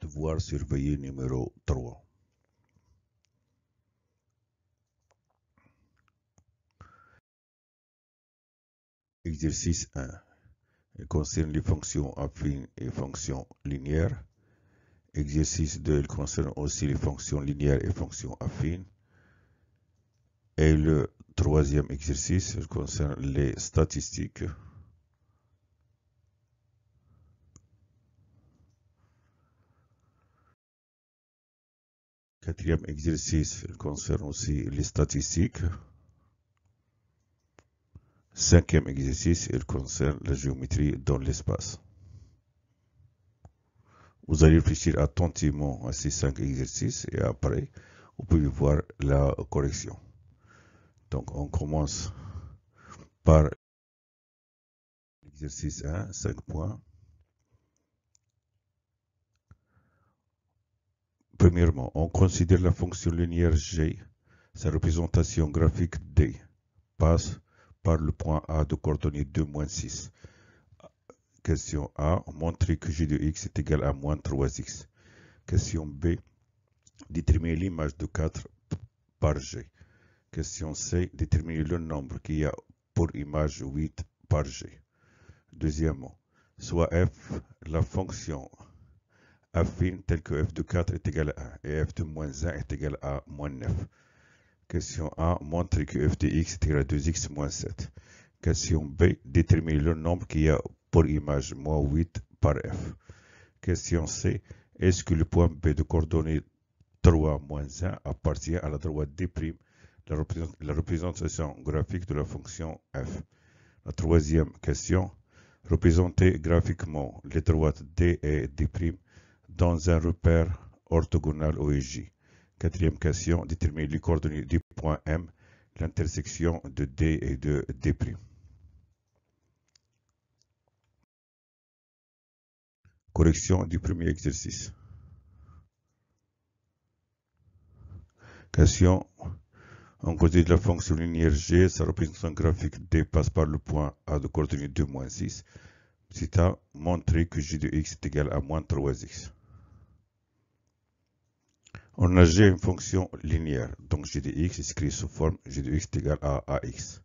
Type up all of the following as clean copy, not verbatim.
Devoir surveiller numéro 3. Exercice 1. Il concerne les fonctions affines et fonctions linéaires. Exercice 2. Il concerne aussi les fonctions linéaires et fonctions affines. Et le troisième exercice, il concerne les statistiques. Quatrième exercice, il concerne aussi les statistiques. Cinquième exercice, il concerne la géométrie dans l'espace. Vous allez réfléchir attentivement à ces 5 exercices et après, vous pouvez voir la correction. Donc, on commence par l'exercice 1, 5 points. Premièrement, on considère la fonction linéaire g, sa représentation graphique d, passe par le point A de coordonnées 2, moins 6. Question A, montrer que g de x est égal à moins 3x. Question B, déterminer l'image de 4 par g. Question C, déterminer le nombre qu'il y a pour image 8 par g. Deuxièmement, soit f, la fonction affine telle que f de 4 est égal à 1 et f de moins 1 est égal à moins 9. Question A, montrer que f de x est égal à 2x moins 7. Question B, déterminer le nombre qu'il y a pour image moins 8 par f. Question C, est-ce que le point B de coordonnées 3 moins 1 appartient à la droite D', la représentation graphique de la fonction f. La troisième question, représenter graphiquement les droites D et D' dans un repère orthogonal OEJ. Quatrième question, déterminer les coordonnées du point M, l'intersection de D et de D'. Correction du premier exercice. Question, on considère la fonction linéaire G, sa représentation graphique D passe par le point A de coordonnées 2, moins 6. C'est à montrer que g de x est égal à moins 3x. On a g une fonction linéaire, donc g de x est écrit sous forme g de x est égal à ax.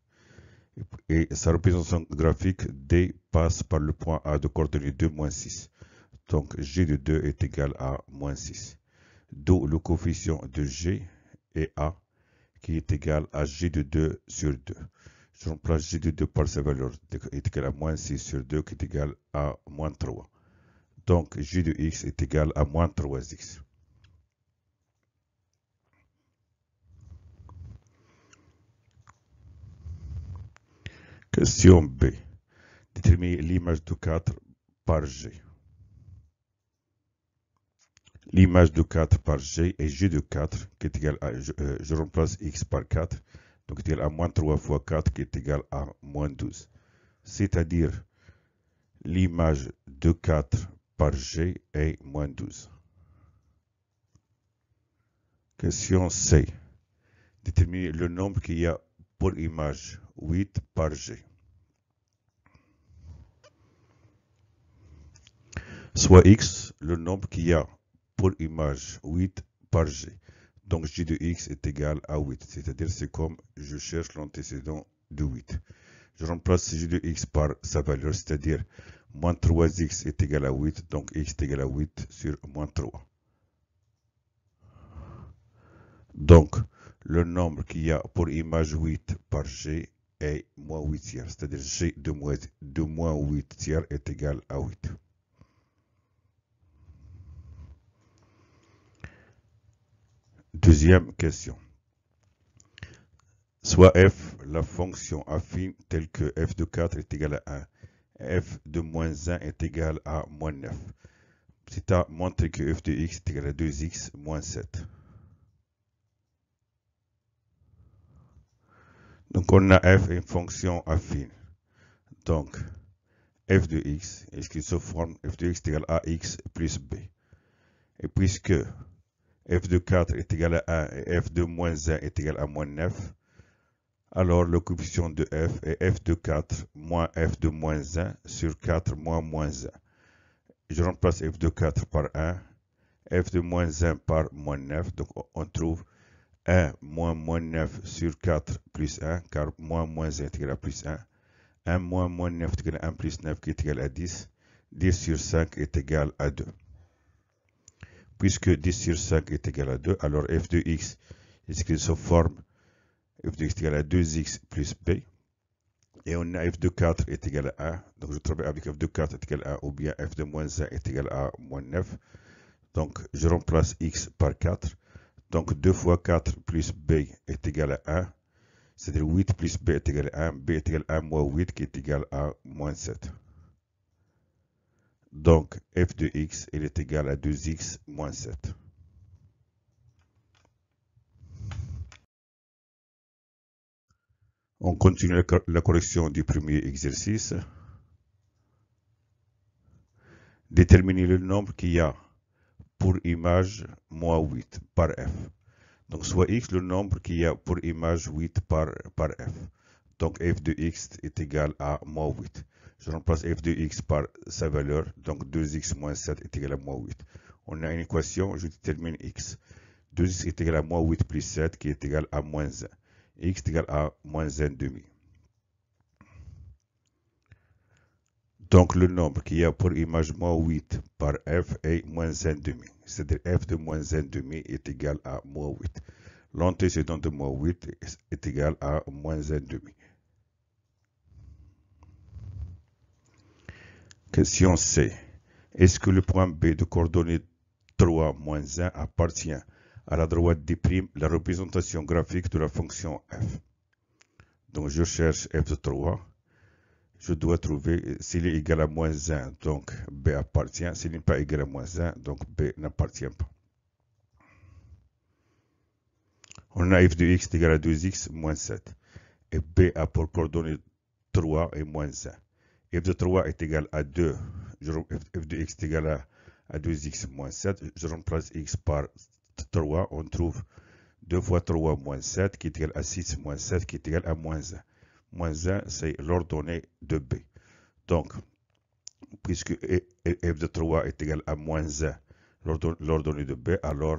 Et sa représentation graphique D passe par le point A de coordonnées 2, moins 6. Donc g de 2 est égal à moins 6. D'où le coefficient de g est a, qui est égal à g de 2 sur 2. Je remplace g de 2 par sa valeur est égal à moins 6 sur 2 qui est égal à moins 3. Donc g de x est égal à moins 3x. Question B. Déterminer l'image de 4 par g. L'image de 4 par g est g de 4 qui est égal à, je remplace x par 4, donc est égal à moins 3 fois 4 qui est égal à moins 12. C'est-à-dire l'image de 4 par g est moins 12. Question C. Déterminer le nombre qu'il y a pour image 8 par g. Soit x, le nombre qu'il y a pour image 8 par g. Donc g de x est égal à 8. C'est-à-dire c'est comme je cherche l'antécédent de 8. Je remplace g de x par sa valeur, c'est-à-dire moins 3x est égal à 8. Donc x est égal à 8 sur moins 3. Donc le nombre qu'il y a pour image 8 par g est moins 8 tiers. C'est-à-dire g de moins 8 tiers est égal à 8. Deuxième question. Soit f, la fonction affine telle que f de 4 est égal à 1, f de moins 1 est égal à moins 9. C'est à montrer que f de x est égal à 2x moins 7. Donc on a f une fonction affine. Donc f de x est écrit sous forme f de x est égal à ax plus b. Et puisque f de 4 est égal à 1 et f de moins 1 est égal à moins 9, alors le coefficient de f est f de 4 moins f de moins 1 sur 4 moins moins 1. Je remplace f de 4 par 1 f de moins 1 par moins 9. Donc on trouve 1 moins 9 sur 4 plus 1, car moins 1 est égal à plus 1. 1 moins 9 est égal à 1 plus 9 qui est égal à 10. 10 sur 5 est égal à 2. Puisque 10 sur 5 est égal à 2, alors f de x est écrit sous forme f de x est égal à 2x plus b. Et on a f de 4 est égal à 1. Donc je travaille avec f de 4 est égal à 1 ou bien f de moins 1 est égal à moins 9. Donc je remplace x par 4. Donc 2 fois 4 plus b est égal à 1. C'est-à-dire 8 plus b est égal à 1. b est égal à 1 moins 8 qui est égal à moins 7. Donc f de x il est égal à 2x moins 7. On continue la correction du premier exercice. Déterminer le nombre qu'il y a pour image moins 8 par f. Donc soit x le nombre qu'il y a pour image 8 par f. Donc f de x est égal à moins 8. Je remplace f de x par sa valeur. Donc 2x moins 7 est égal à moins 8. On a une équation, je détermine x. 2x est égal à moins 8 plus 7 qui est égal à moins 1. X est égal à moins 1 demi. Donc le nombre qu'il y a pour image moins 8 par f est moins 1 demi. C'est-à-dire f de moins 1 demi est égal à moins 8. L'antécédent de moins 8 est égal à moins 1 demi. Question C. Est-ce que le point B de coordonnées 3 moins 1 appartient à la droite des primes la représentation graphique de la fonction f? Donc je cherche f de 3. Je dois trouver s'il est égal à moins 1, donc B appartient. S'il n'est pas égal à moins 1, donc B n'appartient pas. On a f de x est égal à 2x moins 7. Et B a pour coordonnées 3 et moins 1. F de 3 est égal à 2. F de x est égal à 2x moins 7. Je remplace x par 3. On trouve 2 fois 3 moins 7 qui est égal à 6 moins 7 qui est égal à moins 1. Moins 1, c'est l'ordonnée de B. Donc, puisque f de 3 est égal à moins 1, l'ordonnée de B, alors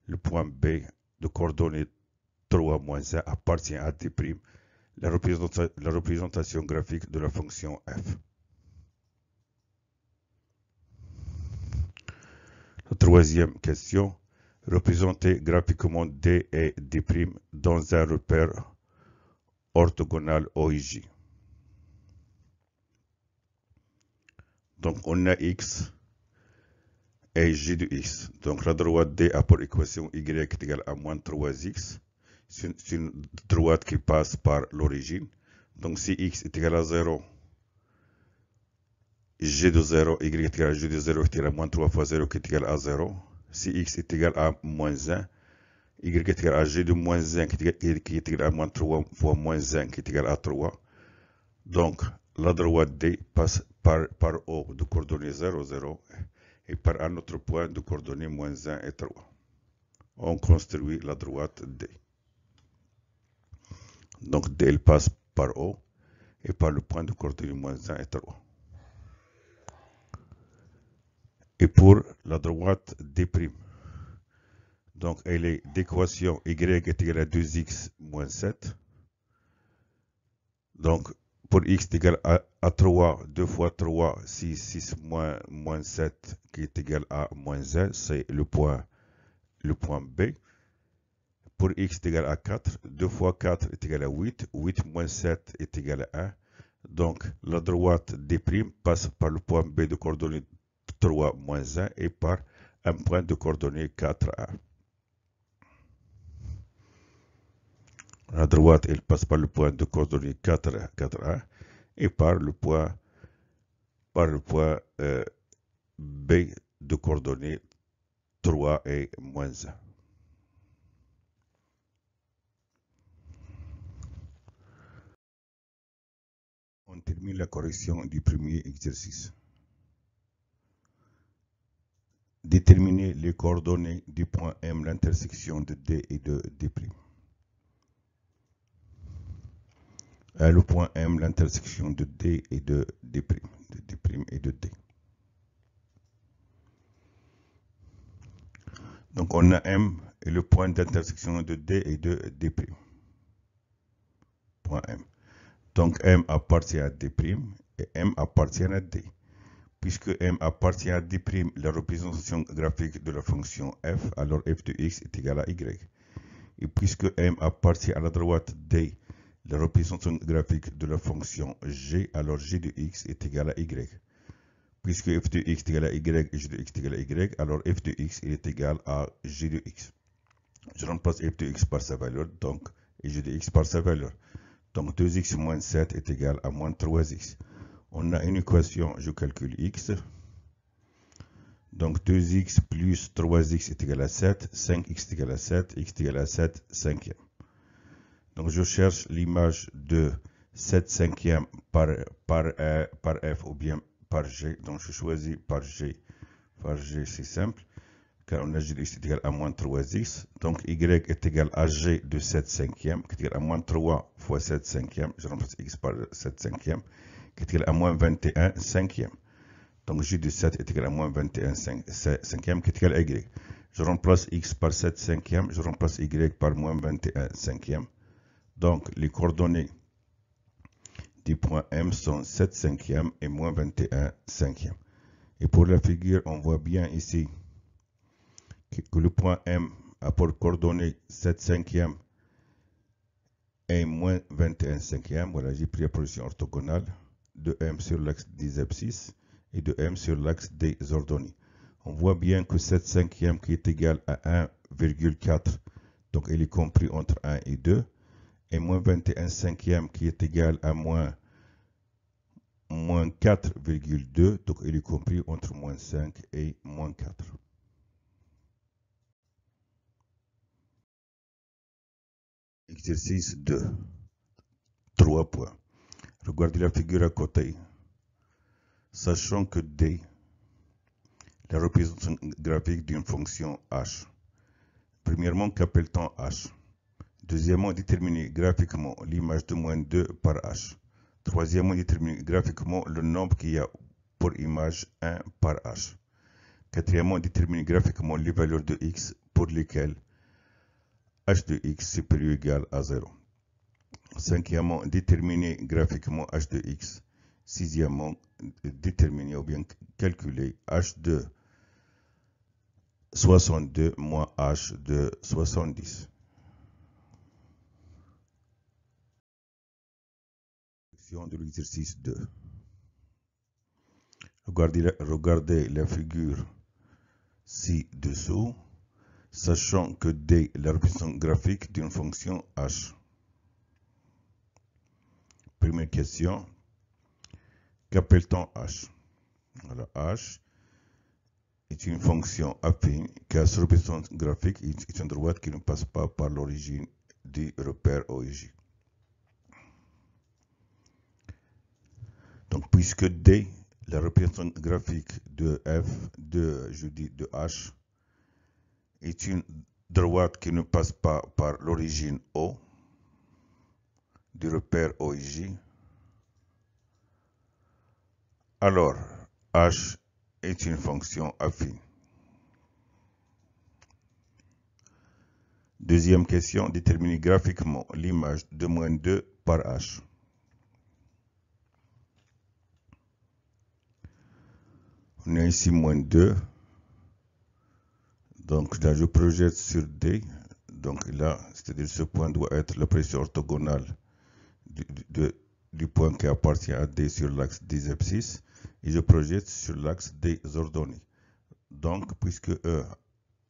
le point B de coordonnée 3 moins 1 appartient à D', la représentation graphique de la fonction f. La troisième question, représenter graphiquement D et D' dans un repère orthogonal OIJ. Donc on a x et j de x. Donc la droite D a pour équation y est égale à moins 3x. C'est une droite qui passe par l'origine. Donc si x est égal à 0, g de 0, y est égal à g de 0 est égal à moins 3 fois 0 qui est égal à 0. Si x est égal à moins 1, y est égal à g de moins 1 qui est égal à moins 3 fois moins 1 qui est égal à 3. Donc la droite D passe par O de coordonnées 0, 0 et par un autre point de coordonnées moins 1 et 3. On construit la droite D. Donc D elle passe par O et par le point de coordonnées moins 1 et 3. Et pour la droite D', donc elle est d'équation y est égal à 2x moins 7. Donc pour x est égal à 3, 2 fois 3, 6, 6 moins 7 qui est égal à moins 1, c'est le point B. Pour x est égal à 4, 2 fois 4 est égal à 8, 8 moins 7 est égal à 1. Donc la droite D' passe par le point B de coordonnées 3 moins 1 et par un point de coordonnées 4, 1. La droite, elle passe par le point de coordonnées 4, 4, 1 et par le point B de coordonnées 3 et moins 1. On termine la correction du premier exercice. Déterminer les coordonnées du point M, l'intersection de D et de D'. À le point M, l'intersection de D et de D', de D' et de D. Donc on a M et le point d'intersection de D et de D'. Point M. Donc M appartient à D' et M appartient à D. Puisque M appartient à D', la représentation graphique de la fonction f, alors f de x est égal à y. Et puisque M appartient à la droite D, la représentation graphique de la fonction g, alors g de x est égal à y. Puisque f de x est égal à y et g de x est égal à y, alors f de x est égal à g de x. Je remplace f de x par sa valeur, donc, et g de x par sa valeur. Donc 2x moins 7 est égal à moins 3x. On a une équation, je calcule x. Donc 2x plus 3x est égal à 7, 5x est égal à 7, x est égal à 7 cinquième. Donc je cherche l'image de 7 cinquième par f ou bien par g. Donc je choisis par g. Par g c'est simple, car on a g de x est égal à moins 3x. Donc y est égal à g de 7 cinquième, qui est égal à moins 3 fois 7 cinquième. Je remplace x par 7 cinquième, qui est égal à moins 21 cinquième. Donc g de 7 est égal à moins 21 cinquième, qui est égal à y. Je remplace x par 7 cinquième, je remplace y par moins 21 cinquième. Donc les coordonnées du point M sont 7 cinquième et moins 21 cinquième. Et pour la figure, on voit bien ici que le point M a pour coordonnées 7 cinquième et moins 21 cinquième. Voilà, j'ai pris la position orthogonale de M sur l'axe des abscisses et de M sur l'axe des ordonnées. On voit bien que 7 cinquième qui est égal à 1,4, donc il est compris entre 1 et 2, et moins 21 cinquième qui est égal à moins 4,2, donc il est compris entre moins 5 et moins 4. Exercice 2. 3 points. Regardez la figure à côté. Sachant que D, la représentation graphique d'une fonction h. Premièrement, qu'appelle-t-on h? Deuxièmement, déterminer graphiquement l'image de moins 2 par h. Troisièmement, déterminer graphiquement le nombre qu'il y a pour image 1 par h. Quatrièmement, déterminer graphiquement les valeurs de x pour lesquelles h de x supérieur ou égal à 0. Cinquièmement, déterminer graphiquement h de x. Sixièmement, déterminer ou bien calculer h de 62 moins h de 70. De l'exercice 2. Regardez la figure ci-dessous, sachant que D est la représentation graphique d'une fonction h. Première question, qu'appelle-t-on h? Alors, h est une fonction affine qui a sa représentation graphique est une droite qui ne passe pas par l'origine du repère OIJ. Donc, puisque D, la représentation graphique de f, de h, est une droite qui ne passe pas par l'origine O du repère OIJ, alors h est une fonction affine. Deuxième question, déterminer graphiquement l'image de moins 2 par h. On a ici moins 2. Donc là, je projette sur D. Donc là, c'est-à-dire ce point doit être la pression orthogonale du point qui appartient à D sur l'axe des abscisses. Et je projette sur l'axe des ordonnées. Donc, puisque E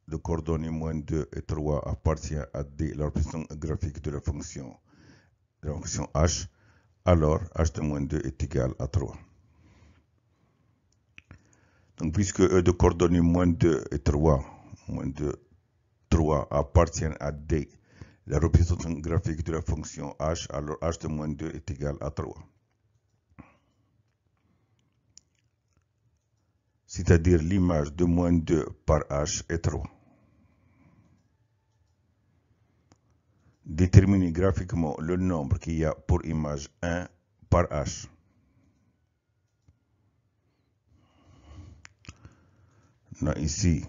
de coordonnées moins 2 et 3 appartient à D, la représentation graphique de la fonction h, alors h de moins 2 est égal à 3. Donc, puisque E de coordonnées moins 2 et 3, appartiennent à D, la représentation graphique de la fonction h, alors h de moins 2 est égal à 3. C'est-à-dire l'image de moins 2 par h est 3. Déterminer graphiquement le nombre qu'il y a pour image 1 par h. On a ici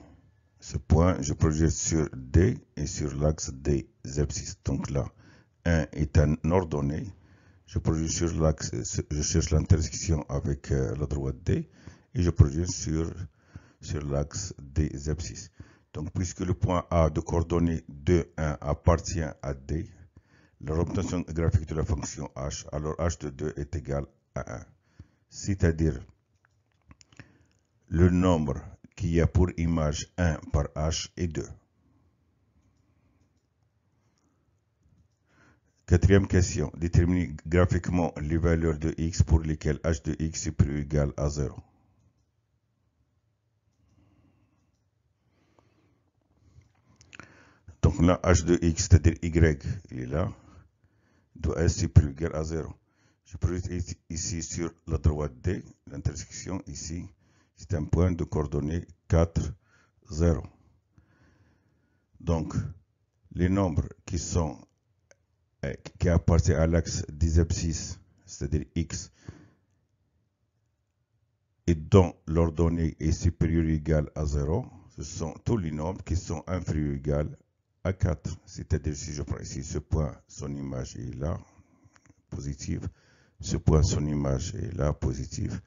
ce point, je projette sur D et sur l'axe des abscisses. Donc là, 1 est un ordonnée. Je projette sur l'axe, je cherche l'intersection avec la droite D et je projette sur l'axe des abscisses. Donc, puisque le point A de coordonnées 2, 1 appartient à D, la représentation graphique de la fonction h, alors h de 2 est égal à 1. C'est-à-dire, le nombre qui a pour image 1 par h est 2. Quatrième question. Déterminer graphiquement les valeurs de x pour lesquelles h de x est plus égal à 0. Donc là, h de x, c'est-à-dire y, il est là, doit être plus égal à 0. Je projette ici sur la droite D, l'intersection ici, c'est un point de coordonnées 4, 0. Donc, les nombres qui appartiennent à l'axe des abscisses, c'est-à-dire x, et dont l'ordonnée est supérieure ou égale à 0, ce sont tous les nombres qui sont inférieurs ou égaux à 4. C'est-à-dire, si je prends ici ce point, son image est là, positive. Ce point, son image est là, positive.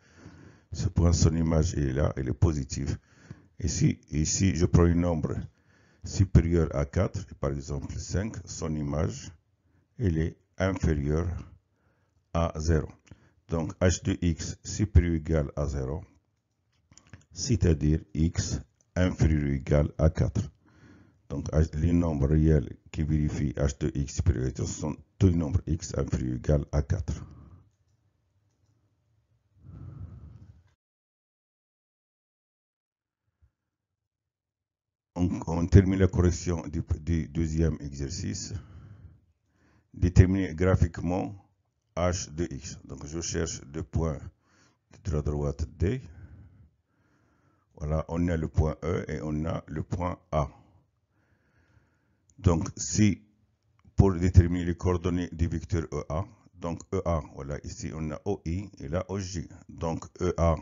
Ce point, son image est là, elle est positive. Ici, je prends un nombre supérieur à 4, par exemple 5, son image, elle est inférieure à 0. Donc, h de x supérieur ou égal à 0, c'est-à-dire x inférieur ou égal à 4. Donc, les nombres réels qui vérifient h de x supérieur ou égal à 0 sont tous les nombres x inférieur ou égal à 4. On termine la correction du deuxième exercice. Déterminer graphiquement h de x. Donc, je cherche deux points de la droite D. Voilà, on a le point E et on a le point A. Donc, si pour déterminer les coordonnées du vecteur EA, donc EA, voilà, ici on a OI et là OJ. Donc, EA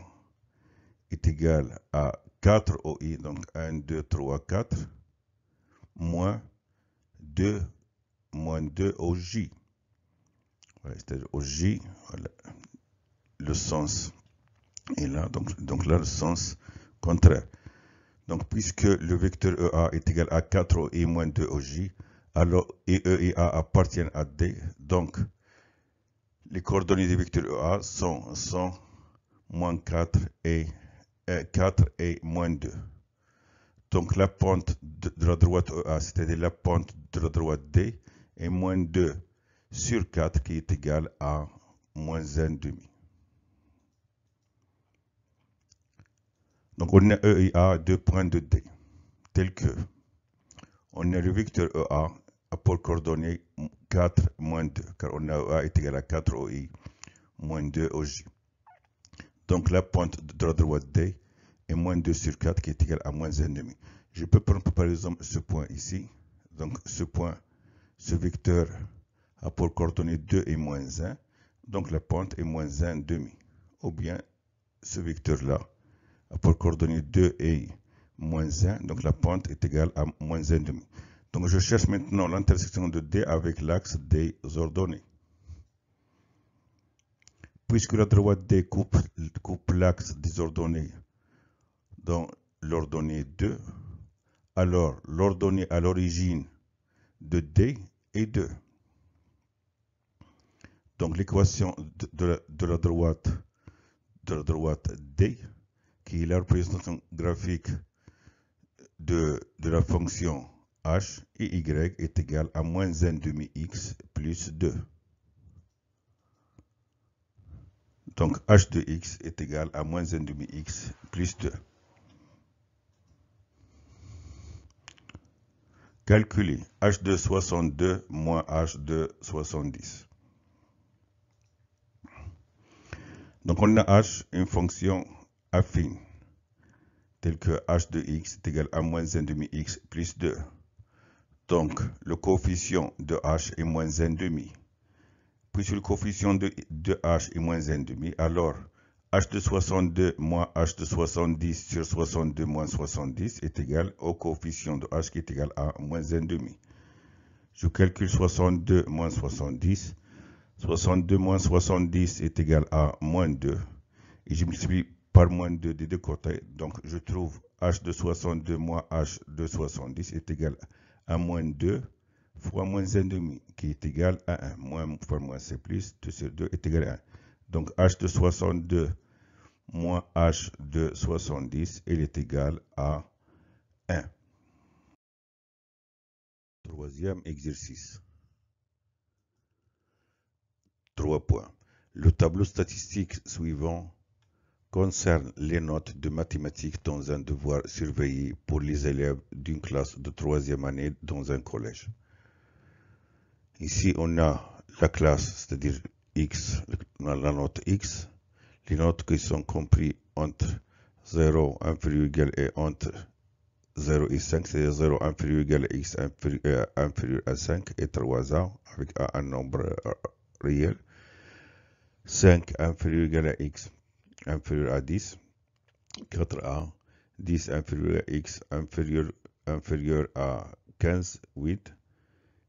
est égal à 4 OI, donc 1, 2, 3, 4, moins 2 OJ. Voilà, c'est-à-dire OJ, voilà, le sens est là, donc là le sens contraire. Donc puisque le vecteur EA est égal à 4 OI moins 2 OJ, alors E et A appartiennent à D, donc les coordonnées du vecteur EA sont moins 4 et moins 2. Donc la pente de la droite EA, c'est-à-dire la pente de la droite D, est moins 2 sur 4 qui est égal à moins 1,5. Donc on a E et A, deux points de D, tels que on a le vecteur EA pour coordonnées 4 moins 2, car on a EA est égal à 4 OI moins 2 OJ. Donc la pointe de la droite D est moins 2 sur 4 qui est égal à moins 1,5. Je peux prendre par exemple ce point ici. Donc ce point, ce vecteur a pour coordonnées 2 et moins 1. Donc la pente est moins 1,5. Ou bien ce vecteur-là a pour coordonnées 2 et moins 1. Donc la pente est égale à moins 1,5. Donc je cherche maintenant l'intersection de D avec l'axe des ordonnées. Puisque la droite D coupe l'axe des ordonnées dans l'ordonnée 2, alors l'ordonnée à l'origine de D est 2. Donc l'équation de la droite D, qui est la représentation graphique de la fonction h et y, est égale à moins 1,5x plus 2. Donc h de x est égal à moins 1,5x plus 2. Calculer h de 62 moins h de 70. Donc on a h, une fonction affine, telle que h de x est égal à moins 1,5x plus 2. Donc le coefficient de h est moins 1,5. Puisque le coefficient de h est moins 1,5, alors h de 62 moins h de 70 sur 62 moins 70 est égal au coefficient de h qui est égal à moins 1,5. Je calcule 62 moins 70. 62 moins 70 est égal à moins 2. Et je multiplie par moins 2 des deux côtés. Donc, je trouve h de 62 moins h de 70 est égal à moins 2 fois moins 1,5 qui est égal à 1. Moins fois moins c'est plus, 2 sur 2 est égal à 1. Donc, h de 62 moins h de 70, il est égal à 1. Troisième exercice. 3 points. Le tableau statistique suivant concerne les notes de mathématiques dans un devoir surveillé pour les élèves d'une classe de 3e année dans un collège. Ici, on a la classe, c'est-à-dire X, on a la note X, les notes qui sont comprises entre 0, inférieur ou égal et entre 0 et 5, c'est-à-dire 0 inférieur ou égal à X inférieur à 5 et 3A avec un nombre réel. 5 inférieur ou égal à X inférieur à 10, 4A, 10 inférieur à X inférieur à 15, 8,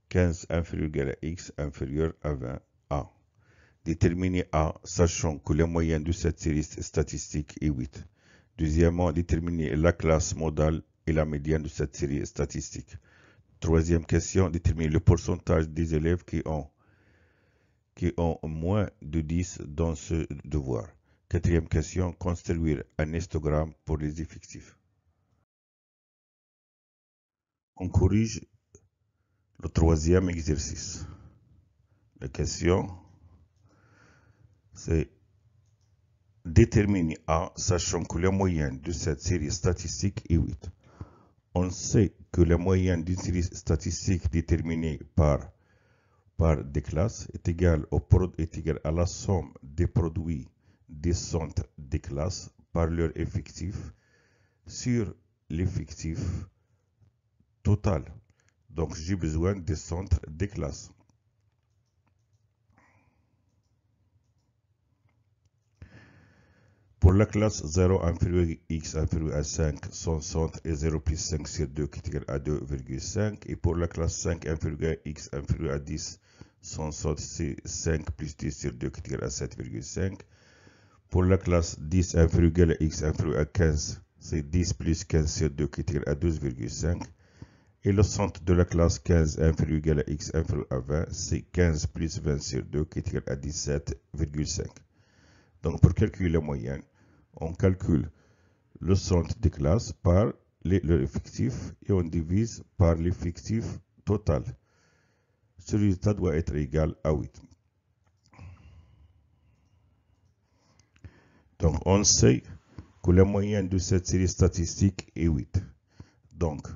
15 inférieur ou égal à X inférieur à 20, A. Déterminer A, sachant que la moyenne de cette série statistique est 8. Deuxièmement, déterminer la classe modale et la médiane de cette série statistique. Troisième question, déterminer le pourcentage des élèves qui ont moins de 10 dans ce devoir. Quatrième question, construire un histogramme pour les effectifs. On corrige le troisième exercice. La question, c'est déterminer A, sachant que la moyenne de cette série statistique est 8. On sait que la moyenne d'une série statistique déterminée par des classes est égale à la somme des produits des centres des classes par leur effectif sur l'effectif total. Donc, j'ai besoin des centres des classes. Pour la classe 0 inférieur à x inférieur à 5, son centre est 0 plus 5 sur 2 qui est égal à 2,5. Et pour la classe 5 inférieur à x inférieur à 10, son centre c'est 5 plus 10 sur 2 qui est égal à 7,5. Pour la classe 10 inférieur à x inférieur à 15, c'est 10 plus 15 sur 2 qui est égal à 12,5. Et le centre de la classe 15 inférieur à x inférieur à 20, c'est 15 plus 20 sur 2 qui est égal à 17,5. Donc, pour calculer la moyenne, on calcule le centre des classes par leur effectif et on divise par l'effectif total. Ce résultat doit être égal à 8. Donc, on sait que la moyenne de cette série statistique est 8. Donc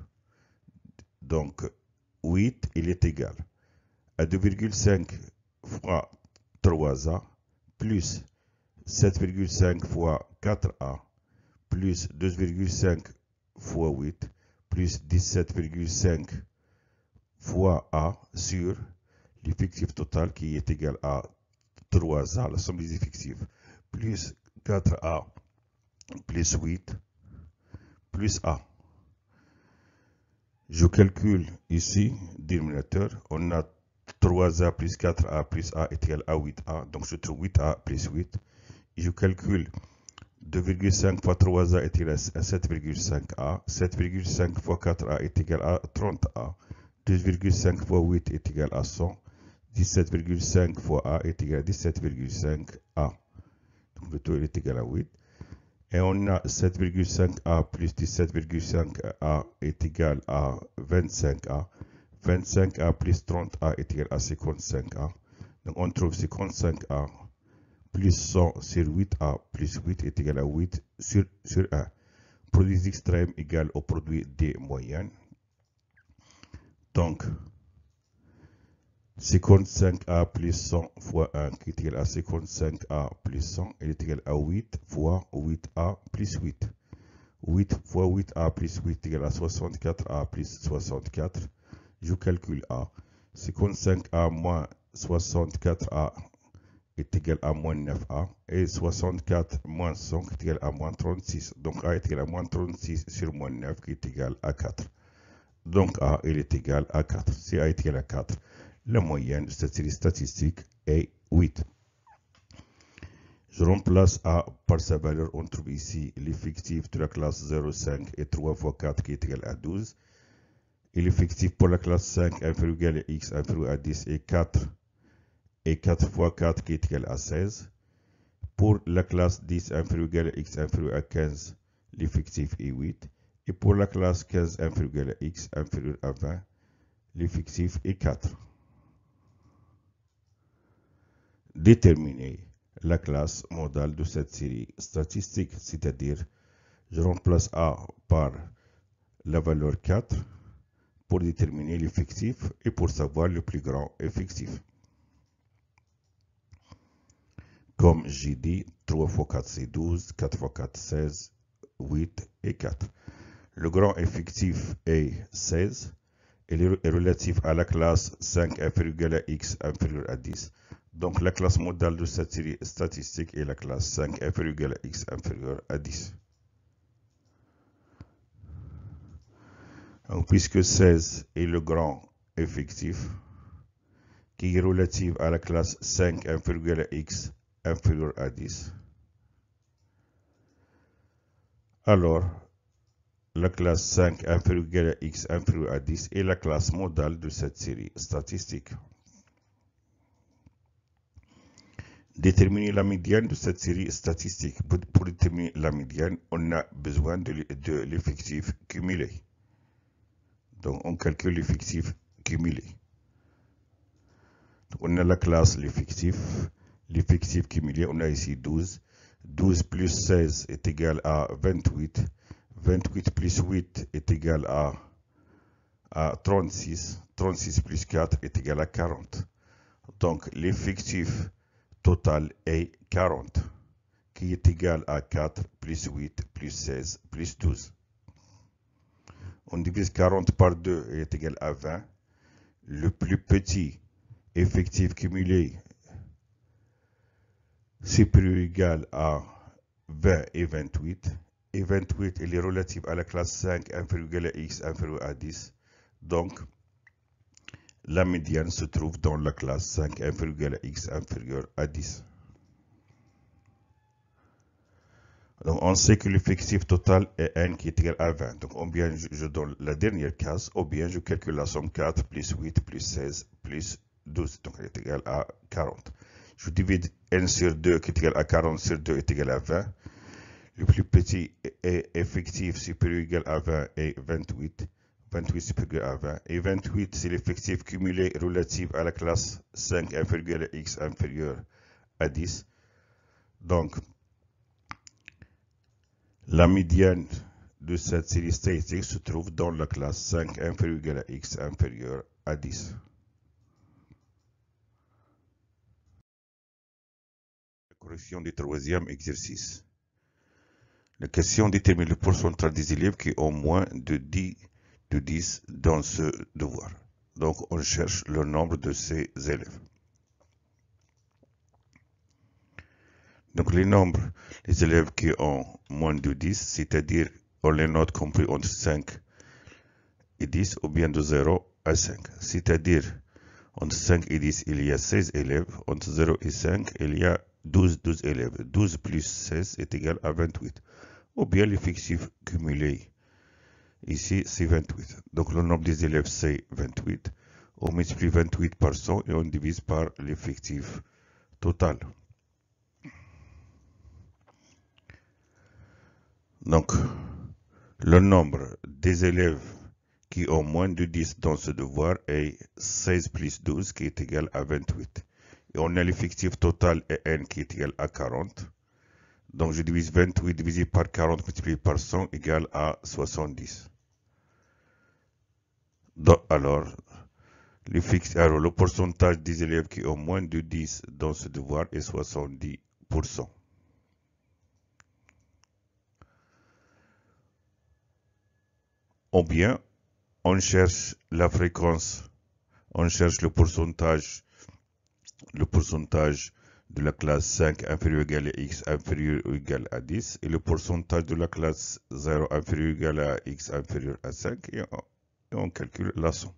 8, il est égal à 2,5 fois 3A plus 7,5 fois 4A plus 2,5 fois 8 plus 17,5 fois A sur l'effectif total qui est égal à 3A, la somme des effectifs, plus 4A plus 8 plus A. Je calcule ici, dénominateur, on a 3A plus 4A plus A est égal à 8A, donc je trouve 8A plus 8. Et je calcule 2,5 fois 3A est égal à 7,5A, 7,5 fois 4A est égal à 30A, 2,5 fois 8 est égal à 100, 17,5 fois A est égal à 17,5A. Donc le taux est égal à 8. Et on a 7,5A plus 17,5A est égal à 25A. 25A plus 30A est égal à 55A. Donc on trouve 55A plus 100 sur 8A plus 8 est égal à 8 sur 1. Produit extrême égale au produit des moyennes. Donc, 55A plus 100 fois 1 qui est égal à 55A plus 100, il est égal à 8 fois 8A plus 8. 8 fois 8A plus 8 est égal à 64A plus 64. Je calcule A. 55A moins 64A est égal à moins 9A et 64 moins 100 qui est égal à moins 36. Donc A est égal à moins 36 sur moins 9 qui est égal à 4. Donc A, il est égal à 4. Si A est égal à 4, la moyenne de cette série statistique est 8. Je remplace A par sa valeur. On trouve ici l'effectif de la classe 0,5 et 3 fois 4 qui est égal à 12. Et l'effectif pour la classe 5 inférieur à x inférieur à 10 est 4. Et 4 fois 4 qui est égal à 16. Pour la classe 10 inférieur à x inférieur à 15, l'effectif est 8. Et pour la classe 15 inférieur à x inférieur à 20, l'effectif est 4. Déterminer la classe modale de cette série statistique, c'est-à-dire je remplace A par la valeur 4 pour déterminer l'effectif et pour savoir le plus grand effectif. Comme j'ai dit, 3 fois 4 c'est 12, 4 fois 4 16, 8 et 4. Le grand effectif est 16 et est relatif à la classe 5 inférieur à x inférieur à 10. Donc la classe modale de cette série statistique est la classe 5 inférieur à x inférieur à 10. Donc, puisque 16 est le grand effectif qui est relatif à la classe 5 inférieur à x inférieur à 10, alors la classe 5 inférieur à x inférieur à 10 est la classe modale de cette série statistique. Déterminer la médiane de cette série statistique. Pour déterminer la médiane, on a besoin de l'effectif cumulé. Donc, on calcule l'effectif cumulé. Donc, on a la classe l'effectif cumulé, on a ici 12. 12 plus 16 est égal à 28. 28 plus 8 est égal à 36. 36 plus 4 est égal à 40. Donc, l'effectif total est 40, qui est égal à 4 plus 8 plus 16 plus 12. On divise 40 par 2 et est égal à 20. Le plus petit effectif cumulé supérieur ou égal à 20 et 28. Et 28, il est relatif à la classe 5 inférieur à x inférieur à 10. Donc, la médiane se trouve dans la classe 5 inférieur à x inférieur à 10. Donc, on sait que l'effectif total est n qui est égal à 20. Donc, ou bien je donne la dernière case, ou bien je calcule la somme 4 plus 8 plus 16 plus 12. Donc, elle est égale à 40. Je divide n sur 2 qui est égal à 40 sur 2 est égal à 20. Le plus petit effectif supérieur ou égal à 20 est 28. 28 supérieur à 20. Et 28, c'est l'effectif cumulé relatif à la classe 5 inférieur à x inférieur à 10. Donc, la médiane de cette série statistique se trouve dans la classe 5 inférieur à x inférieur à 10. La correction du troisième exercice. La question détermine le pourcentage des élèves qui ont moins de 10 dans ce devoir. Donc, on cherche le nombre de ces élèves. Donc, les nombres des élèves qui ont moins de 10, c'est-à-dire on les note compris entre 5 et 10 ou bien de 0 à 5. C'est-à-dire, entre 5 et 10, il y a 16 élèves. Entre 0 et 5, il y a 12 élèves. 12 plus 16 est égal à 28. Ou bien l'effectif cumulé. Ici, c'est 28. Donc, le nombre des élèves, c'est 28. On multiplie 28 par 100 et on divise par l'effectif total. Donc, le nombre des élèves qui ont moins de 10 dans ce devoir est 16 plus 12 qui est égal à 28. Et on a l'effectif total n qui est égal à 40. Donc, je divise 28 divisé par 40 multiplié par 100 égale à 70. Donc, alors, le pourcentage des élèves qui ont moins de 10 dans ce devoir est 70%. Ou bien, on cherche la fréquence, on cherche le pourcentage de la classe 5 inférieur ou égal à x inférieur ou égal à 10 et le pourcentage de la classe 0 inférieur ou égal à x inférieur à 5 et on calcule la somme.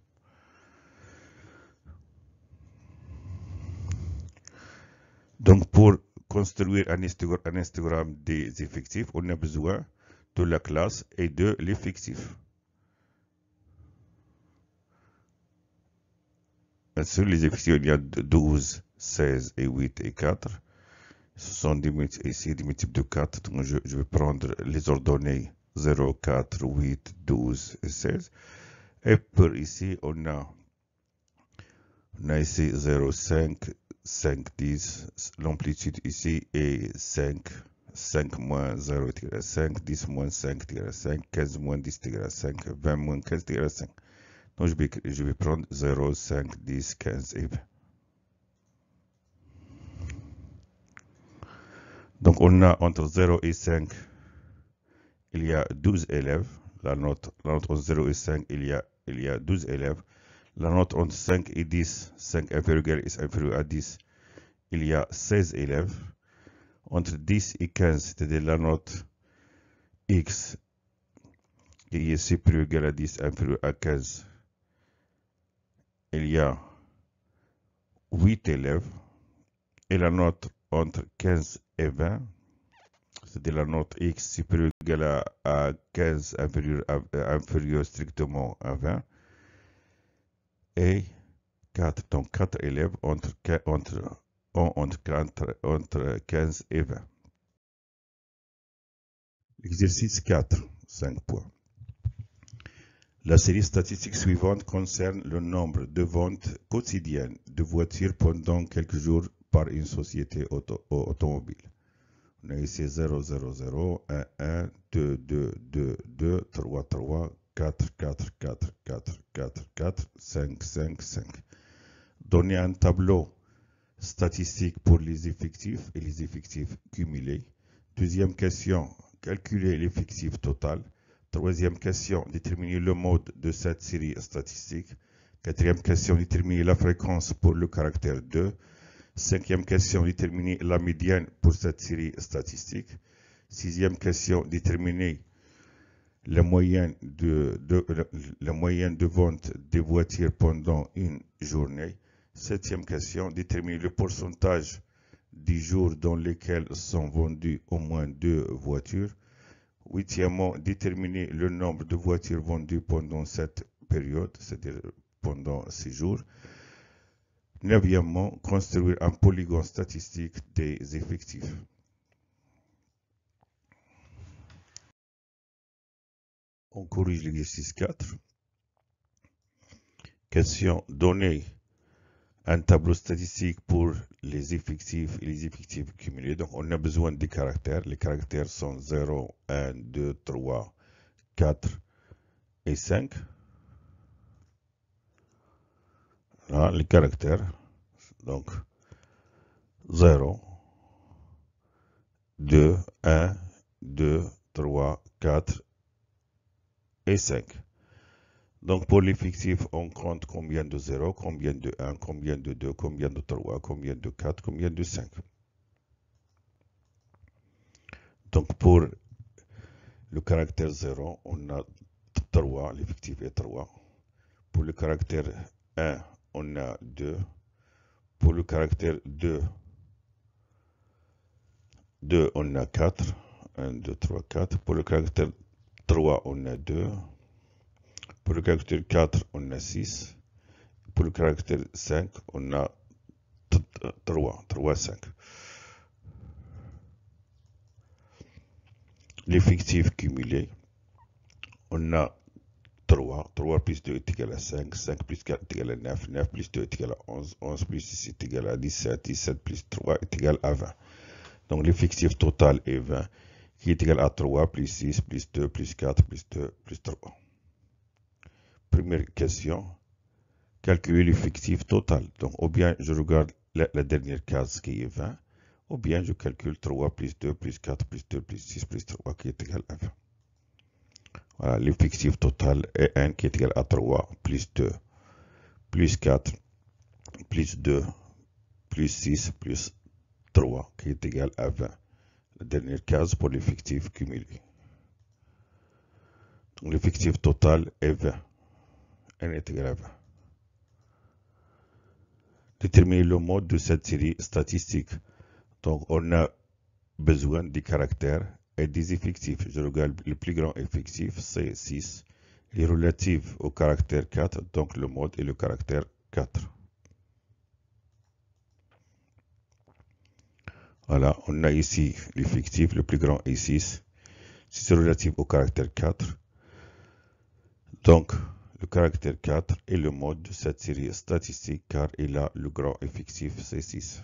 Donc pour construire un histogramme des effectifs, on a besoin de la classe et de l'effectif. Sur les effectifs, il y a 12, 16 et 8 et 4. Ce sont ici des multiples de 4. Donc je vais prendre les ordonnées 0, 4, 8, 12 et 16. Et pour ici, on a ici 0, 5, 5, 10. L'amplitude ici est 5. 5 moins 0 est égal à 5. 10 moins 5 est égal à 5. 15 moins 10 est égal à 5. 20 moins 15 est égal à 5. Donc je vais prendre 0, 5, 10, 15 et 20. Donc on a entre 0 et 5, il y a 12 élèves. La note entre 0 et 5, il y a 12 élèves. La note entre 5 et 10, 5 inférieur à 10, il y a 16 élèves. Entre 10 et 15, c'est-à-dire la note x qui est supérieur ou égal à 10 inférieur à 15, il y a 8 élèves. Et la note entre 15 et 20, c'est-à-dire la note x supérieure ou égale à 15 inférieur strictement à 20, et 4, donc 4 élèves entre 15 et 20. Exercice 4, 5 points. La série statistique suivante concerne le nombre de ventes quotidiennes de voitures pendant quelques jours par une société automobile. On a ici 0, 0, 0, 1, 1, 2, 2, 2, 2, 3, 3, 4, 4, 4, 4, 4, 4, 5, 5, 5. Donnez un tableau statistique pour les effectifs et les effectifs cumulés. Deuxième question, calculer l'effectif total. Troisième question, déterminer le mode de cette série statistique. Quatrième question, déterminer la fréquence pour le caractère 2. Cinquième question, déterminer la médiane pour cette série statistique. Sixième question, déterminer la moyenne de vente des voitures pendant une journée. Septième question, déterminer le pourcentage des jours dans lesquels sont vendues au moins 2 voitures. Huitièmement, déterminer le nombre de voitures vendues pendant cette période, c'est-à-dire pendant 6 jours. Neuvièmement, construire un polygone statistique des effectifs. On corrige l'exercice 4. Question, donner un tableau statistique pour les effectifs et les effectifs cumulés. Donc, on a besoin des caractères. Les caractères sont 0, 1, 2, 3, 4 et 5. Là, les caractères. Donc, 0, 2, 1, 2, 3, 4 et 5. Donc, pour l'effectif, on compte combien de 0, combien de 1, combien de 2, combien de 3, combien de 4, combien de 5. Donc, pour le caractère 0, on a 3, l'effectif est 3. Pour le caractère 1, on a 2. Pour le caractère 2, on a 4. 1, 2, 3, 4. Pour le caractère 3, on a 2. Pour le caractère 4, on a 6. Pour le caractère 5, on a 3, 5. L'effectif cumulé, on a 3. 3 plus 2 est égal à 5. 5 plus 4 est égal à 9. 9 plus 2 est égal à 11. 11 plus 6 est égal à 17. 17 plus 3 est égal à 20. Donc l'effectif total est 20, qui est égal à 3 plus 6 plus 2 plus 4 plus 2 plus 3. Première question, calculer l'effectif total. Donc, ou bien je regarde la dernière case qui est 20, ou bien je calcule 3 plus 2 plus 4 plus 2 plus 6 plus 3 qui est égal à 20. Voilà, l'effectif total est 1 qui est égal à 3 plus 2 plus 4 plus 2 plus 6 plus 3 qui est égal à 20. La dernière case pour l'effectif cumulé. Donc l'effectif total est 20. N est égal à 20. Déterminer le mode de cette série statistique. Donc on a besoin des caractères et des effectifs. Je regarde le plus grand effectif, c'est 6. Il est relatif au caractère 4, donc le mode est le caractère 4. Voilà, on a ici l'effectif, le plus grand est 6. Si c'est relatif au caractère 4, donc le caractère 4 est le mode de cette série statistique car il a le grand effectif, c'est 6.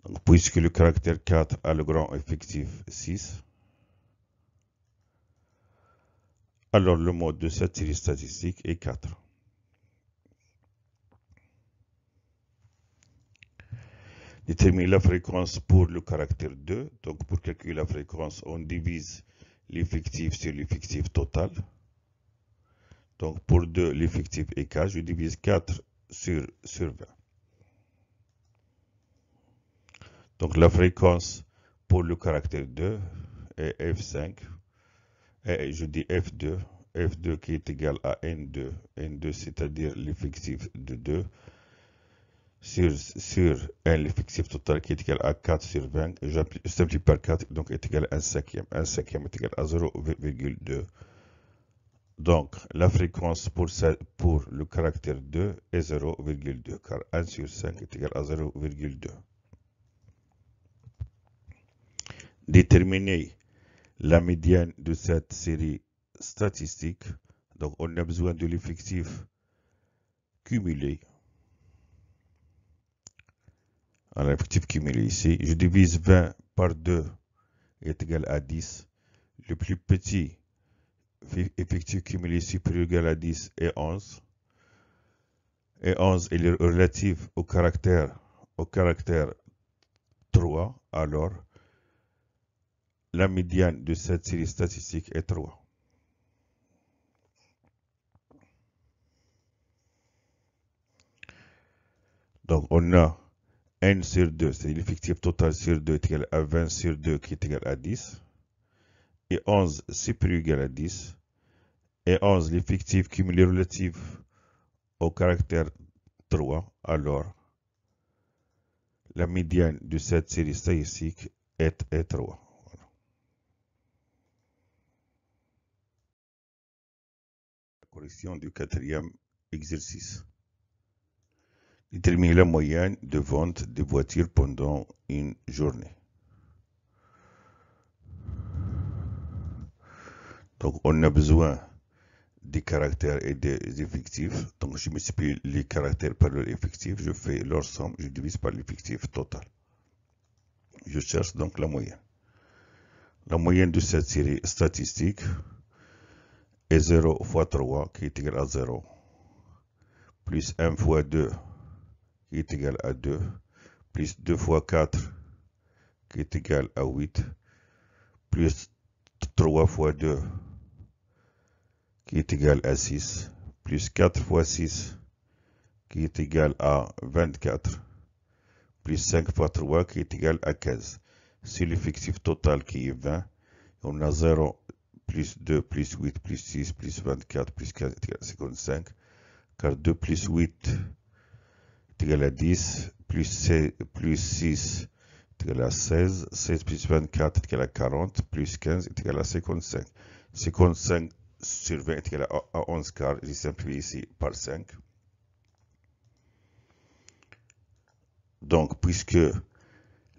Donc, puisque le caractère 4 a le grand effectif 6, alors le mode de cette série statistique est 4. Déterminer la fréquence pour le caractère 2. Donc pour calculer la fréquence, on divise l'effectif sur l'effectif total. Donc pour 2, l'effectif est 4. Je divise 4 sur 20. Donc la fréquence pour le caractère 2 est F5. Et je dis F2. F2 qui est égal à N2. N2 c'est-à-dire l'effectif de 2. Sur N, l'effectif total qui est égal à 4 sur 20, je simplifie par 4, donc est égal à 1 cinquième. 1 cinquième est égal à 0,2. Donc, la fréquence pour le caractère 2 est 0,2, car 1 sur 5 est égal à 0,2. Déterminer la médiane de cette série statistique. Donc, on a besoin de l'effectif cumulé. Alors, l'effectif cumulé ici, je divise 20 par 2 est égal à 10. Le plus petit effectif cumulé supérieur ou égal à 10 est 11. Et 11 est relatif au caractère 3. Alors, la médiane de cette série statistique est 3. Donc, on a N sur 2, c'est l'effectif total sur 2 est égal à 20 sur 2 qui est égal à 10. Et 11 supérieur ou égal à 10. Et 11, l'effectif cumulé relatif au caractère 3. Alors, la médiane de cette série statistique est 3. Voilà. La correction du quatrième exercice. Déterminer la moyenne de vente des voitures pendant une journée. Donc, on a besoin des caractères et des effectifs. Donc, je multiplie les caractères par leur effectif, je fais leur somme, je divise par l'effectif total. Je cherche donc la moyenne. La moyenne de cette série statistique est 0 fois 3 qui est égal à 0, plus 1 fois 2 qui est égal à 2, plus 2 fois 4 qui est égal à 8, plus 3 fois 2 qui est égal à 6, plus 4 fois 6 qui est égal à 24, plus 5 fois 3 qui est égal à 15. C'est l'effectif total qui est 20. On a 0, plus 2, plus 8, plus 6, plus 24, plus 15 est égal à 55. Car 2 plus 8 est égal à 10, plus 6 est égal à 16, 16 plus 24 est égal à 40, plus 15 est égal à 55. 55 sur 20 est égal à 11 car j'ai simplifié ici par 5. Donc, puisque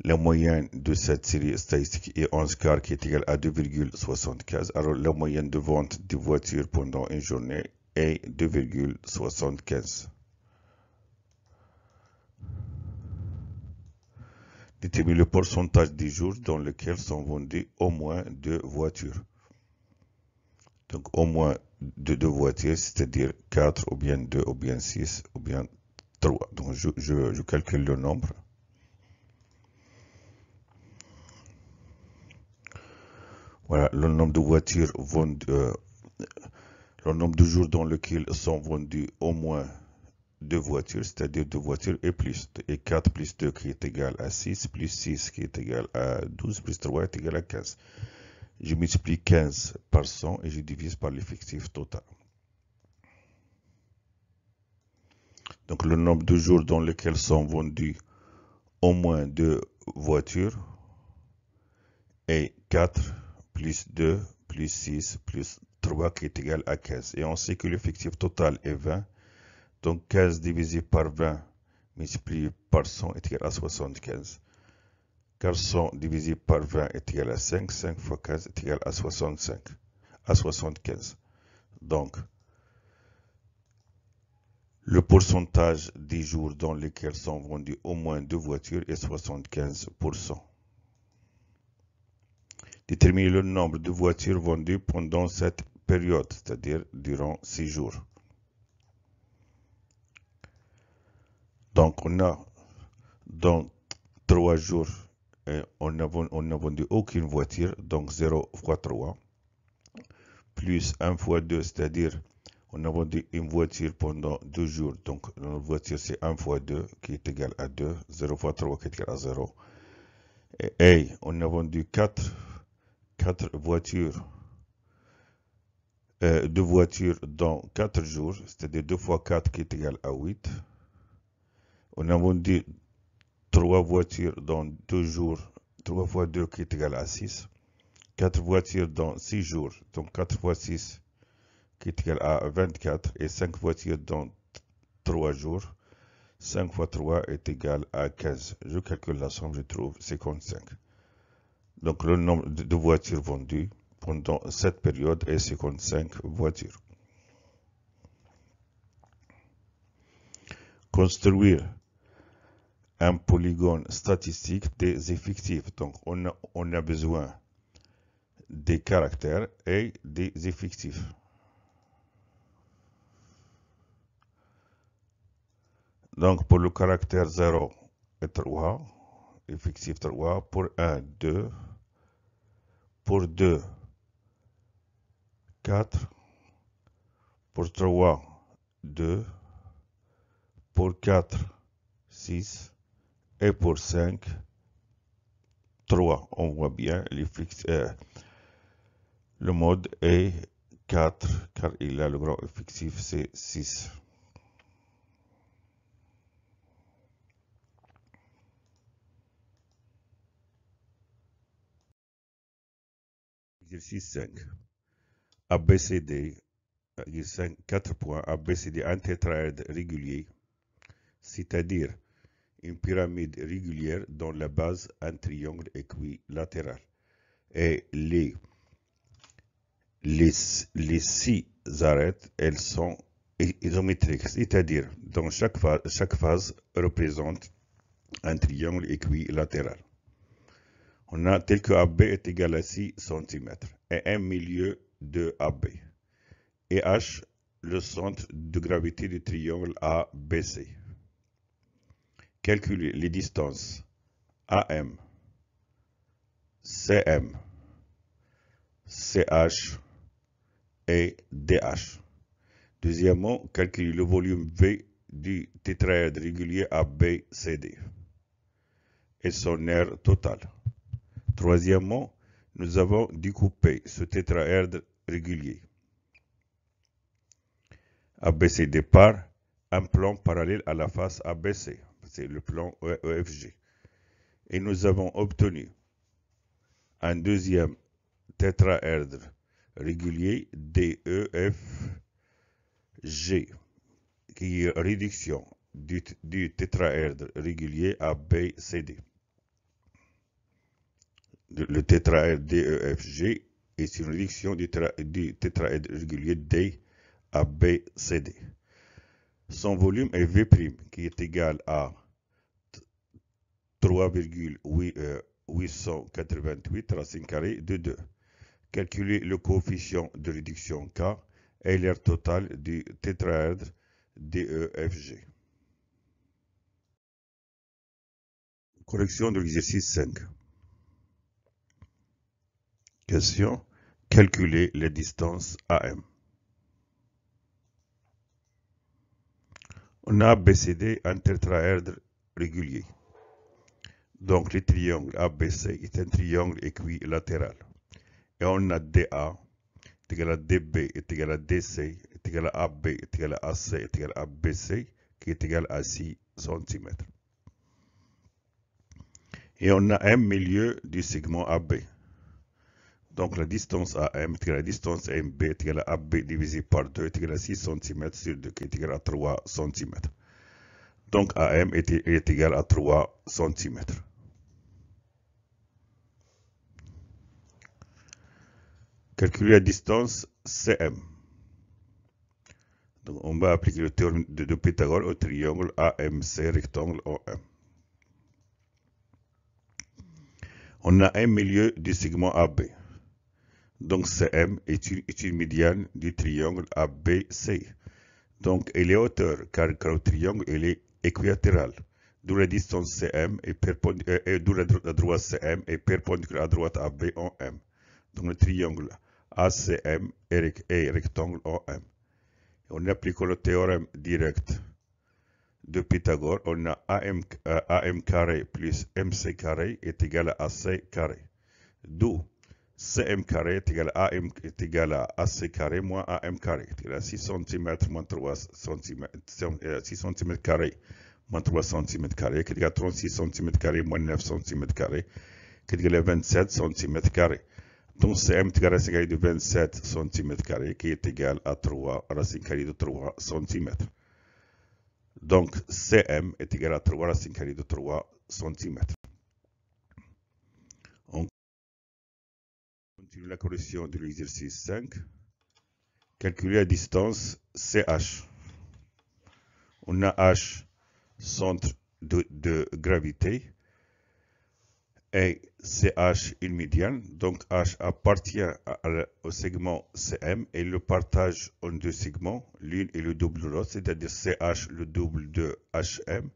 la moyenne de cette série statistique est 11 quarts qui est égal à 2,75, alors la moyenne de vente de voitures pendant une journée est 2,75. Déterminer le pourcentage des jours dans lesquels sont vendues au moins 2 voitures. Donc au moins 2 voitures, c'est-à-dire 4 ou bien 2 ou bien 6 ou bien 3. Donc je calcule le nombre. Voilà, le nombre de voitures vendues, le nombre de jours dans lesquels sont vendues au moins 2 voitures, c'est-à-dire 2 voitures et plus. Et 4 plus 2 qui est égal à 6, plus 6 qui est égal à 12, plus 3 est égal à 15. Je multiplie 15 par 100 et je divise par l'effectif total. Donc le nombre de jours dans lesquels sont vendues au moins 2 voitures est 4 plus 2 plus 6 plus 3 qui est égal à 15. Et on sait que l'effectif total est 20. Donc 15 divisé par 20 multiplié par 100 est égal à 75. Car 100 divisé par 20 est égal à 5. 5 fois 15 est égal à 65. À 75. Donc, le pourcentage des jours dans lesquels sont vendues au moins 2 voitures est 75%. Déterminer le nombre de voitures vendues pendant cette période, c'est-à-dire durant 6 jours. Donc, on a dans 3 jours, on n'a vendu aucune voiture, donc 0 fois 3, plus 1 fois 2, c'est-à-dire on a vendu une voiture pendant 2 jours, donc notre voiture c'est 1 fois 2 qui est égal à 2, 0 fois 3 qui est égal à 0. Et on a vendu 4 voitures, 2 voitures dans 4 jours, c'est-à-dire 2 fois 4 qui est égal à 8. On a vendu 3 voitures dans 2 jours, 3 fois 2 qui est égal à 6. 4 voitures dans 6 jours, donc 4 fois 6 qui est égal à 24. Et 5 voitures dans 3 jours, 5 fois 3 est égal à 15. Je calcule la somme, je trouve 55. Donc le nombre de voitures vendues pendant cette période est 55 voitures. Construire un polygone statistique des effectifs. Donc on a besoin des caractères et des effectifs. Donc pour le caractère 0 et 3, effectif 3, pour 1, 2, pour 2, 4, pour 3, 2, pour 4, 6, et pour 5, 3. On voit bien le mode est 4, car il a le grand effectif, c'est 6. Exercice 5. ABCD, 4 points. ABCD, un tétraèdre régulier, c'est-à-dire une pyramide régulière dont la base un triangle équilatéral. Et les 6 arêtes, elles sont isométriques, c'est-à-dire dans chaque phase représente un triangle équilatéral. On a tel que AB est égal à 6 cm et un milieu de AB. Et H, le centre de gravité du triangle ABC. Calculer les distances AM, CM, CH et DH. Deuxièmement, calculer le volume V du tétraèdre régulier ABCD et son aire totale. Troisièmement, nous avons découpé ce tétraèdre régulier ABCD par un plan parallèle à la face ABC, c'est le plan EFG. Et nous avons obtenu un deuxième tétraèdre régulier DEFG, qui est réduction du tétraèdre régulier ABCD. Le tétraèdre DEFG est une réduction du tétraèdre régulier DABCD. Son volume est V', qui est égal à 3,888 racine carrée de 2. Calculer le coefficient de réduction K et l'aire totale du tétraèdre DEFG. Correction de l'exercice 5. Question. Calculer les distances AM. On a ABCD un tétraèdre régulier. Donc le triangle ABC est un triangle équilatéral. Et on a DA est égal à DB est égal à DC est égal à AB est égal à AC est égal à ABC qui est égal à 6 cm. Et on a un milieu du segment AB. Donc la distance AM est égale à la distance MB est égale à AB divisé par 2 est égal à 6 cm sur 2 qui est égal à 3 cm. Donc AM est égal à 3 cm. Calculer la distance CM. Donc on va appliquer le théorème de Pythagore au triangle AMC rectangle OM. On a un milieu du segment AB. Donc CM est une médiane du triangle ABC. Donc elle est hauteur car le triangle elle est équilatéral. D'où la distance CM est perpendiculaire, d'où la droite CM est perpendiculaire à droite AB en M. Donc le triangle ACM est rectangle OM. On applique le théorème direct de Pythagore. On a AM carré plus MC carré est égal à AC carré. D'où CM carré est égal à AM est égal à AC carré moins AM carré. C'est égal à 6 cm moins 3 cm, 6 cm carré moins 3 cm carré, qui est égal à 36 cm carré moins 9 cm carré, qui est égal à 27 cm carré. Donc CM est égal à racine carrée de 27 cm carré, qui est égal à 3 racine carrée de 3 cm. Donc CM est égal à 3 racine carrée de 3 cm. On continue la correction de l'exercice 5. Calculer la distance CH. On a H, centre de gravité, et CH une médiane. Donc H appartient au segment CM et le partage en deux segments. L'une est le double de l'autre, c'est-à-dire CH le double de HM.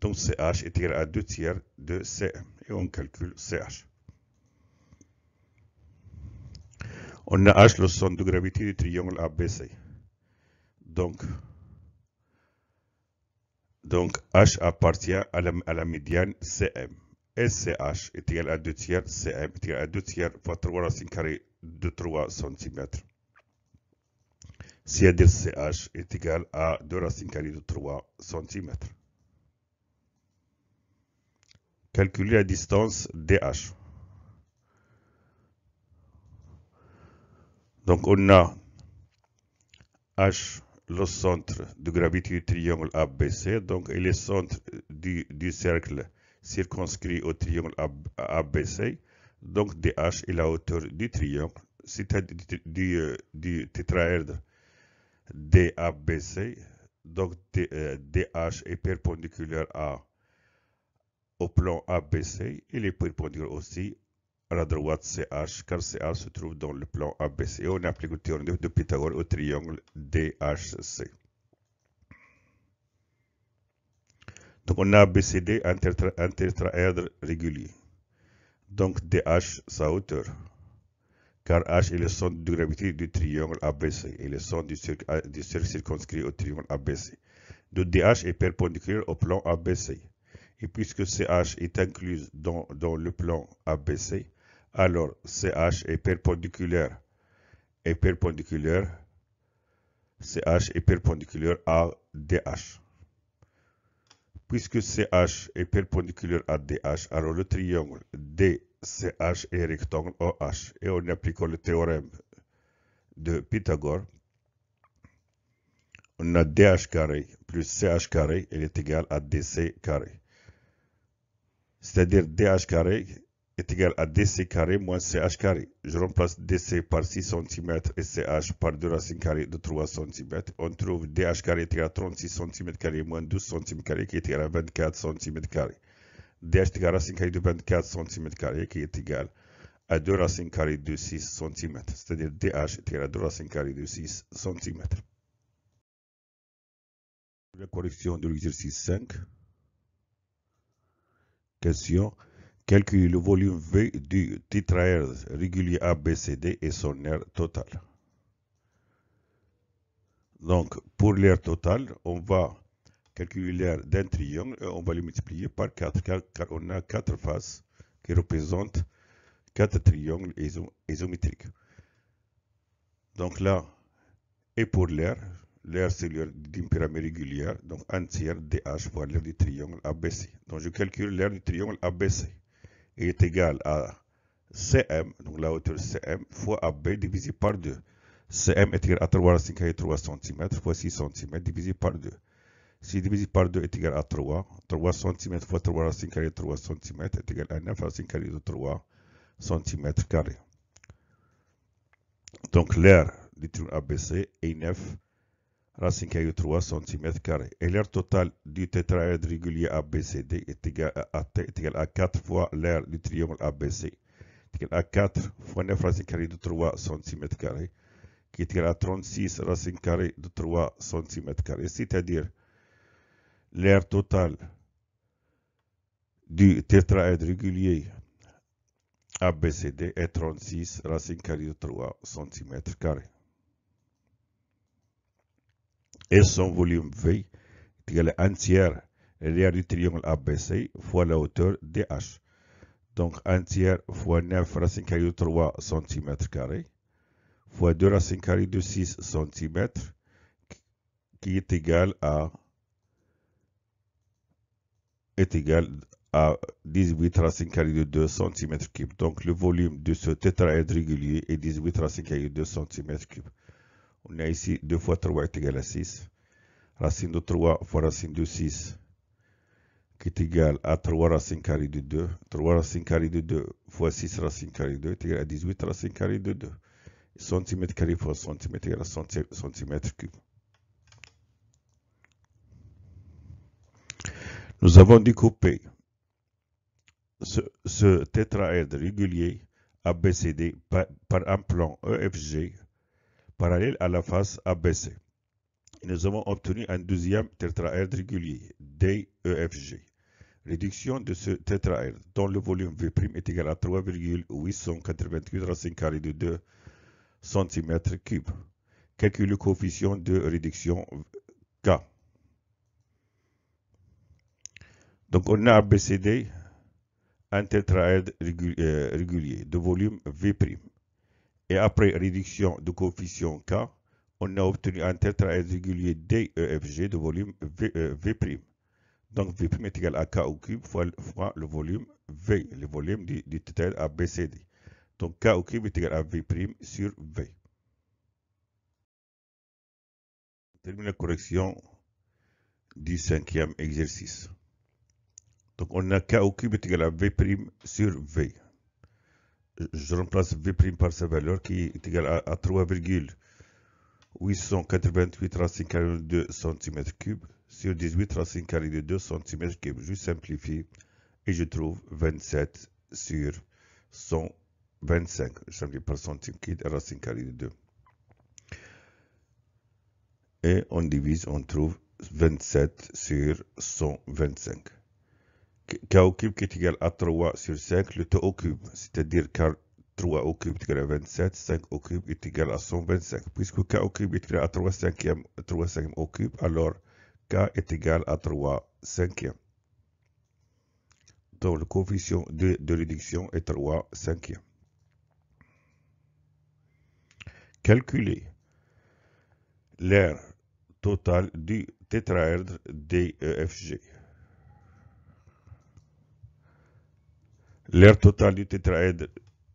Donc CH est égal à 2 tiers de CM. Et on calcule CH. On a H le centre de gravité du triangle ABC. Donc H appartient à la médiane CM. Et CH est égal à 2 tiers, CM est égal à 2 tiers fois 3 racine carrée de 3 cm. C'est-à-dire CH est égal à 2 racines carrées de 3 cm. Calculer la distance DH. Donc on a H, le centre de gravité du triangle ABC, donc et le centre du cercle circonscrit au triangle ABC. Donc DH est la hauteur du triangle, c'est-à-dire du tétraèdre DABC. Donc DH est perpendiculaire au plan ABC. Il est perpendiculaire aussi à la droite CH, car CH se trouve dans le plan ABC. Et on applique le théorème de Pythagore au triangle DHC. Donc on a ABCD, un tétraèdre régulier. Donc DH, sa hauteur. Car H est le centre de gravité du triangle ABC et le centre du cercle circonscrit au triangle ABC. Donc DH est perpendiculaire au plan ABC. Et puisque CH est inclus dans le plan ABC, alors CH est perpendiculaire CH est perpendiculaire à DH. Puisque CH est perpendiculaire à DH, alors le triangle DCH est rectangle OH. Et en appliquant le théorème de Pythagore, on a DH carré plus CH carré, il est égal à DC carré. C'est-à-dire DH carré est égal à DC carré moins CH carré. Je remplace DC par 6 cm et CH par 2 racines carrées de 3 cm. On trouve DH carré est égal à 36 cm carré moins 12 cm carré qui est égal à 24 cm carré. DH est égal à racine carrée de 24 cm carré qui est égal à 2 racines carrées de 6 cm. C'est-à-dire DH est égal à 2 racines carrées de 6 cm. La correction de l'exercice 5. Question. Calculer le volume V du tétraèdre régulier ABCD et son aire totale. Donc, pour l'aire totale, on va calculer l'aire d'un triangle, on va le multiplier par 4, car on a 4 faces qui représentent 4 triangles isométriques. Donc là, et pour l'aire c'est l'aire d'une pyramide régulière, donc 1 tiers DH fois l'aire du triangle ABC. Donc je calcule l'aire du triangle ABC. Il est égal à CM, donc la hauteur CM, fois AB divisé par 2. CM est égal à 3 racine carrée 3 cm fois 6 cm divisé par 2. 6 divisé par 2 est égal à 3. 3 cm fois 3 racine carrée 3 cm est égal à 9 racine carrée de 3 cm carré. Donc l'aire du triangle ABC est 9 racine carrée de 3 cm carré. Et l'aire totale du tétraèdre régulier ABCD est égal à 4 fois l'aire du triangle ABC. Est égal à 4 fois 9 racine carrée de 3 cm carré, qui est égal à 36 racine carrée de 3 cm carré, c'est-à-dire l'aire totale du tétraèdre régulier ABCD est 36 racine carrée de 3 cm carré. Et son volume V est égal à 1 tiers l'aire du triangle ABC fois la hauteur DH. Donc 1 tiers fois 9 racine carrée de 3 cm carré fois 2 racine carrée de 6 cm qui est égal à 18 racine carrée de 2 cm3. Donc le volume de ce tétraèdre régulier est 18 racine carrée de 2 cm3. On a ici 2 fois 3 est égal à 6. Racine de 3 fois racine de 6 qui est égal à 3 racine carrée de 2. 3 racine carrée de 2 fois 6 racine carrée de 2 est égal à 18 racine carrée de 2. Centimètre carré fois centimètre égale à centimètre cube. Nous avons découpé ce tétraèdre régulier ABCD par un plan EFG parallèle à la face ABC. Et nous avons obtenu un deuxième tétraèdre régulier DEFG. Réduction de ce tétraèdre dont le volume V' est égal à 3,888 racine carrée de 2 cm3. Calcule le coefficient de réduction K. Donc on a ABCD, un tétraèdre régulier de volume V'. Et après réduction du coefficient K, on a obtenu un tétraèdre régulier DEFG de volume V'. Donc V' est égal à K au cube fois le volume V, le volume du tétraèdre ABCD. Donc K au cube est égal à V' sur V. On termine la correction du 5e exercice. Donc on a K au cube est égal à V' sur V. Je remplace V' par sa valeur qui est égale à 3,888 racine carrée de 2 cm3 sur 18 racine carrée de 2 cm3. Je simplifie et je trouve 27 sur 125. Je simplifie par centime cube et racine carrée de 2. Et on divise, on trouve 27 sur 125. K au cube qui est égal à 3 sur 5, le T au cube, c'est-à-dire car 3 au cube est égal à 27, 5 au cube est égal à 125. Puisque K au cube est égal à 3 cinquièmes au cube, alors K est égal à 3 cinquièmes. Donc le coefficient de réduction est 3 cinquièmes. Calculer l'aire totale du tétraèdre DEFG. L'aire totale du tétraèdre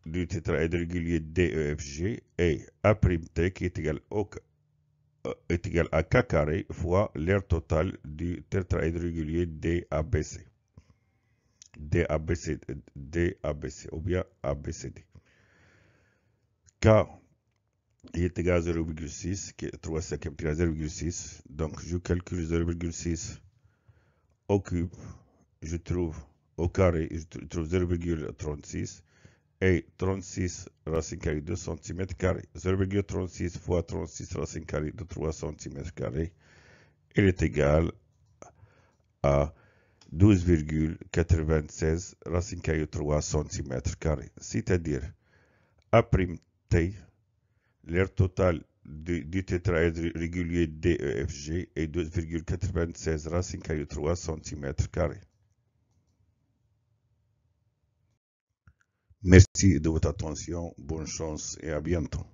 régulier DEFG est A'T qui est égal à K carré fois l'aire totale du tétraèdre régulier DABC. DABC ou bien ABCD. K est égal à 0,6, qui est 3 cinquièmes à 0,6. Donc je calcule 0,6 au cube, je trouve au carré, je trouve 0,36 et 36 racine carrée de 2 cm carré. 0,36 fois 36 racine carrée de 3 cm carré, il est égal à 12,96 racine carrée de 3 cm carré. C'est-à-dire, A'T, l'aire totale du tétraèdre régulier DEFG est 2,96 racine carrée 3 cm². Merci de votre attention, bonne chance et à bientôt.